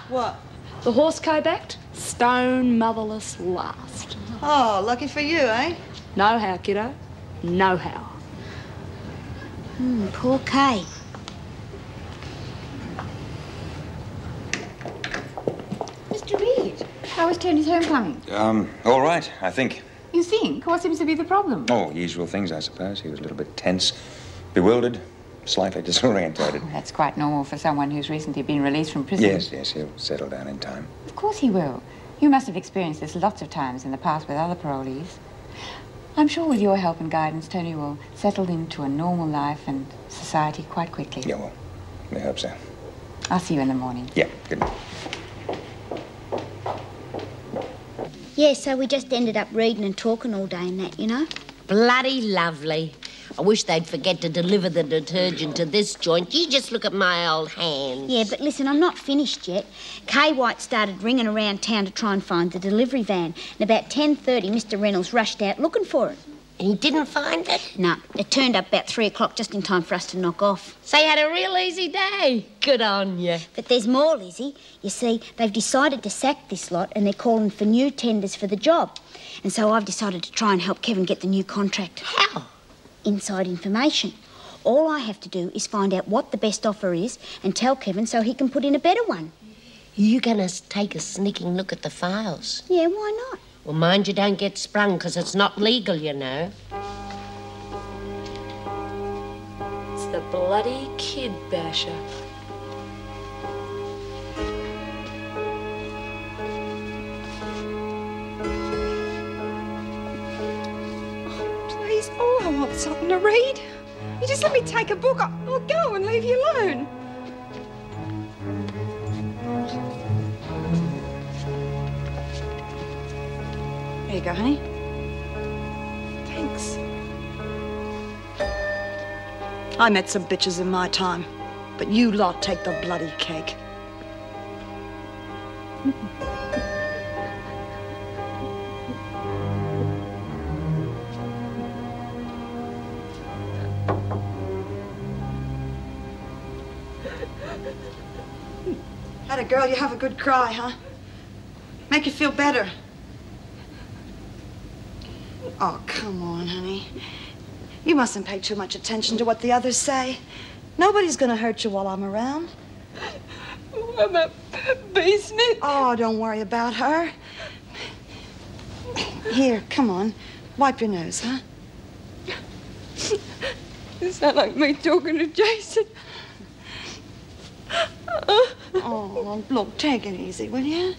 What? The horse code act, stone motherless last. Oh, lucky for you, eh? No how, kiddo. No how. Poor Kay. Mr. Reed, how was Tony's homecoming? All right, I think. You think? What seems to be the problem? Oh, usual things, I suppose. He was a little bit tense, bewildered, slightly disorientated. Oh, that's quite normal for someone who's recently been released from prison. Yes, he'll settle down in time. Of course he will. You must have experienced this lots of times in the past with other parolees. I'm sure with your help and guidance, Tony will settle into a normal life and society quite quickly. Yeah, well, we hope so. I'll see you in the morning. Yeah, good night. Yeah, so we just ended up reading and talking all day and that, you know. Bloody lovely. I wish they'd forget to deliver the detergent to this joint. You just look at my old hands. Yeah, but listen, I'm not finished yet. Kay White started ringing around town to try and find the delivery van. And about 10:30, Mr. Reynolds rushed out looking for it. And he didn't find it? No, it turned up about 3 o'clock, just in time for us to knock off. So you had a real easy day. Good on you. But there's more, Lizzie. You see, they've decided to sack this lot and they're calling for new tenders for the job. And so I've decided to try and help Kevin get the new contract. How? Inside information. All I have to do is find out what the best offer is and tell Kevin so he can put in a better one. You gonna take a sneaking look at the files? Yeah, why not? Well, mind you don't get sprung, because it's not legal, you know. It's the bloody kid basher. Please, oh, I want something to read. You just let me take a book, I'll go and leave you alone. There you go, honey. Thanks. I met some bitches in my time, but you lot take the bloody cake. Had a girl, you have a good cry, huh? Make you feel better. Oh, come on, honey. You mustn't pay too much attention to what the others say. Nobody's gonna hurt you while I'm around. What about B. Smith? Oh, don't worry about her. Here, come on. Wipe your nose, huh? It's not like me talking to Jason. Oh, look, take it easy, will you?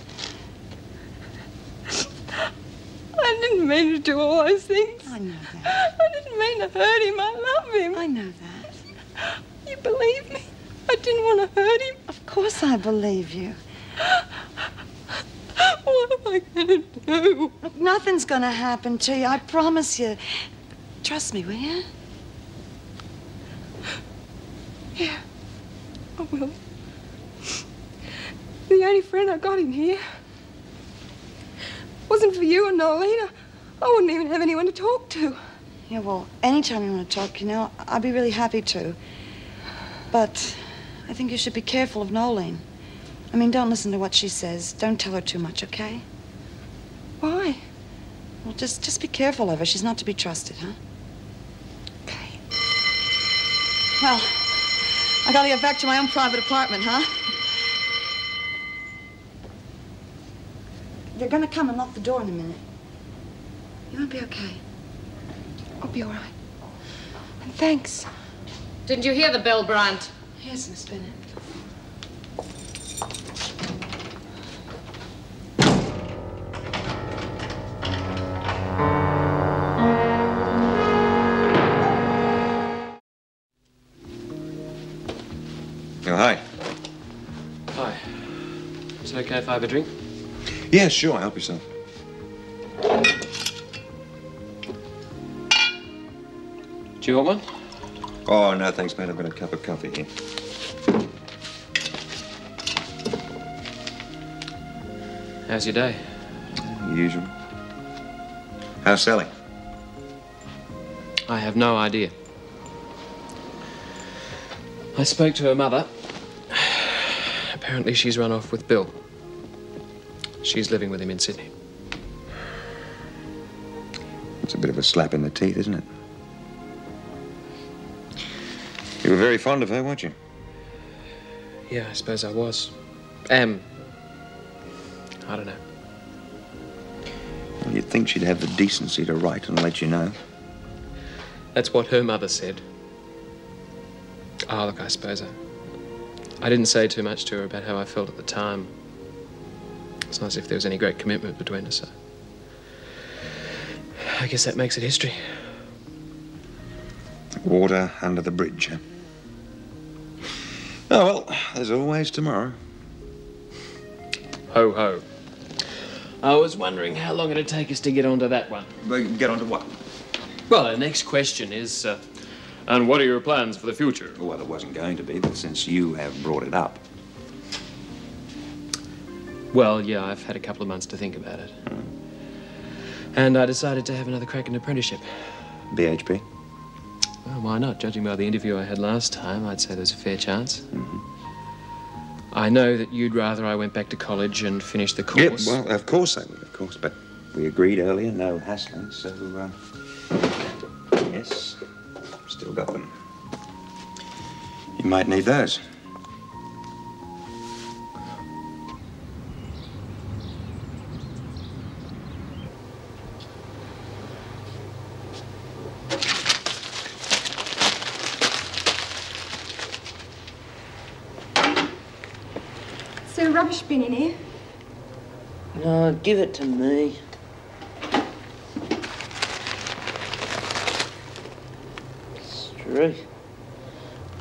I didn't mean to do all those things. I know that. I didn't mean to hurt him. I love him. I know that. You believe me? I didn't want to hurt him. Of course I believe you. What am I going to do? Look, nothing's gonna happen to you, I promise you. Trust me, will you? Yeah, I will. The only friend I got in here wasn't for you and Nolene. I wouldn't even have anyone to talk to. Yeah, well, anytime you want to talk, you know, I'd be really happy to. But I think you should be careful of Nolene. I mean, don't listen to what she says. Don't tell her too much, okay? Why? Well, just be careful of her. She's not to be trusted, huh? Okay. Well, I gotta get back to my own private apartment, huh? They're gonna come and lock the door in a minute. You won't be okay. I'll be all right. And thanks. Didn't you hear the bell, Bryant? Yes, Miss Bennett. Oh, hi. Hi. Is it okay if I have a drink? Yeah, sure. Help yourself. Do you want one? Oh, no, thanks, mate. I've got a cup of coffee here. How's your day? Usual. How's Sally? I have no idea. I spoke to her mother. Apparently she's run off with Bill. She's living with him in Sydney. It's a bit of a slap in the teeth, isn't it? You were very fond of her, weren't you? Yeah, I suppose I was. I don't know. Well, you'd think she'd have the decency to write and let you know. That's what her mother said. Look, I suppose I didn't say too much to her about how I felt at the time. It's not as if there was any great commitment between us, so I guess that makes it history. Water under the bridge, huh? Oh, well, there's always tomorrow. Ho, ho. I was wondering how long it'd take us to get onto that one. Get onto what? Well, the next question is, and what are your plans for the future? Well, it wasn't going to be, but since you have brought it up. Well, yeah, I've had a couple of months to think about it. And I decided to have another crack at an apprenticeship. BHP? Well, why not? Judging by the interview I had last time, I'd say there's a fair chance. Mm-hmm. I know that you'd rather I went back to college and finished the course. Yeah, well, of course I would, of course. But we agreed earlier, no hassling, so, yes, still got them. You might need those. Is there a rubbish bin in here? No, give it to me. It's true.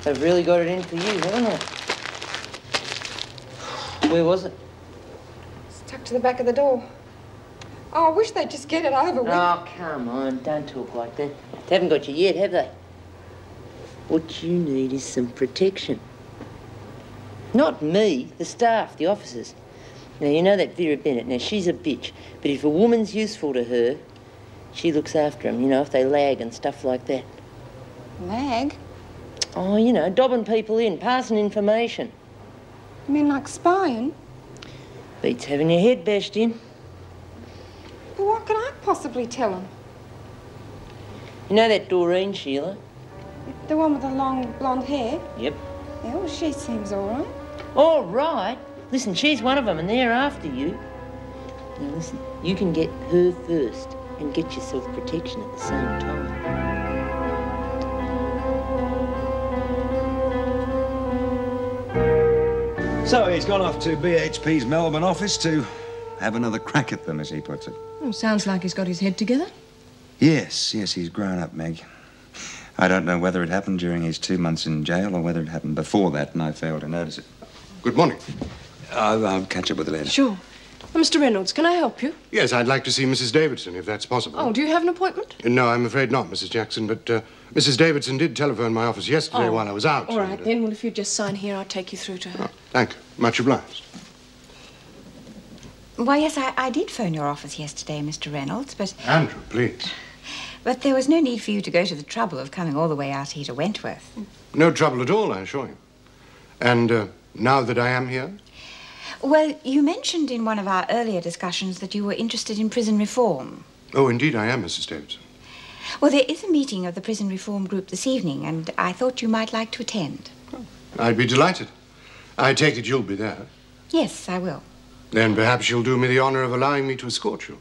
They've really got it in for you, haven't they? Where was it? It's tucked to the back of the door. Oh, I wish they'd just get it over with. Oh, come on, don't talk like that. They haven't got you yet, have they? What you need is some protection. Not me, the staff, the officers. Now, you know that Vera Bennett. Now, she's a bitch. But if a woman's useful to her, she looks after them, you know, if they lag and stuff like that. Lag? Oh, you know, dobbing people in, passing information. You mean like spying? Beats having your head bashed in. But what can I possibly tell them? You know that Doreen, Sheila? The one with the long blonde hair? Yep. Yeah, well, she seems all right. All right. Listen, she's one of them and they're after you. Now, listen, you can get her first and get yourself protection at the same time. So he's gone off to BHP's Melbourne office to have another crack at them, as he puts it. Oh, sounds like he's got his head together. Yes, he's grown up, Meg. I don't know whether it happened during his 2 months in jail or whether it happened before that, and I failed to notice it. Good morning. I'll catch up with you later. Sure. Mr. Reynolds, can I help you? Yes, I'd like to see Mrs. Davidson, if that's possible. Oh, do you have an appointment? No, I'm afraid not, Mrs. Jackson, but Mrs. Davidson did telephone my office yesterday while I was out. All right, then. Well, if you just sign here, I'll take you through to her. Oh, thank you. Much obliged. Why, yes, I did phone your office yesterday, Mr. Reynolds, but... Andrew, please. But there was no need for you to go to the trouble of coming all the way out here to Wentworth. No trouble at all, I assure you. And now that I am here? Well, you mentioned in one of our earlier discussions that you were interested in prison reform. Oh, indeed I am, Mrs. Davidson. Well, there is a meeting of the prison reform group this evening, and I thought you might like to attend. Oh, I'd be delighted. I take it you'll be there. Yes, I will. Then perhaps you'll do me the honor of allowing me to escort you.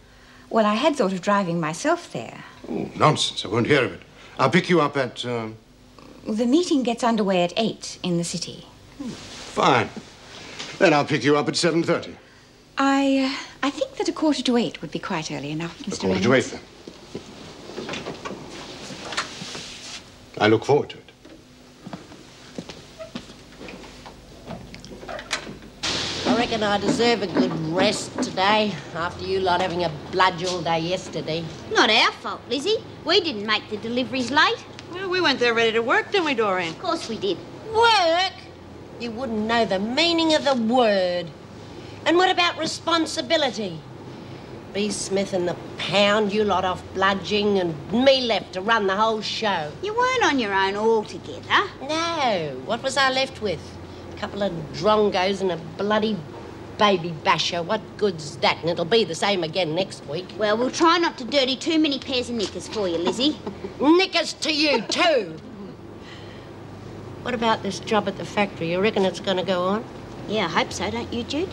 Well, I had thought of driving myself there. Oh, nonsense. I won't hear of it. I'll pick you up at... The meeting gets underway at 8 in the city. Fine. Then I'll pick you up at 7:30. I think that 7:45 would be quite early enough, Mr. Reynolds. 7:45 then. I look forward to it. I reckon I deserve a good rest today, after you lot having a bludge all day yesterday. Not our fault, Lizzie. We didn't make the deliveries late. Well, we went there ready to work, didn't we, Doreen? Of course we did. Work? You wouldn't know the meaning of the word. And what about responsibility? B. Smith and the pound, you lot off bludging, and me left to run the whole show. You weren't on your own altogether. No. What was I left with? Couple of drongos and a bloody baby basher. What good's that? And it'll be the same again next week. Well, we'll try not to dirty too many pairs of knickers for you, Lizzie. Knickers to you, too. What about this job at the factory? You reckon it's going to go on? Yeah, I hope so, don't you, Jude?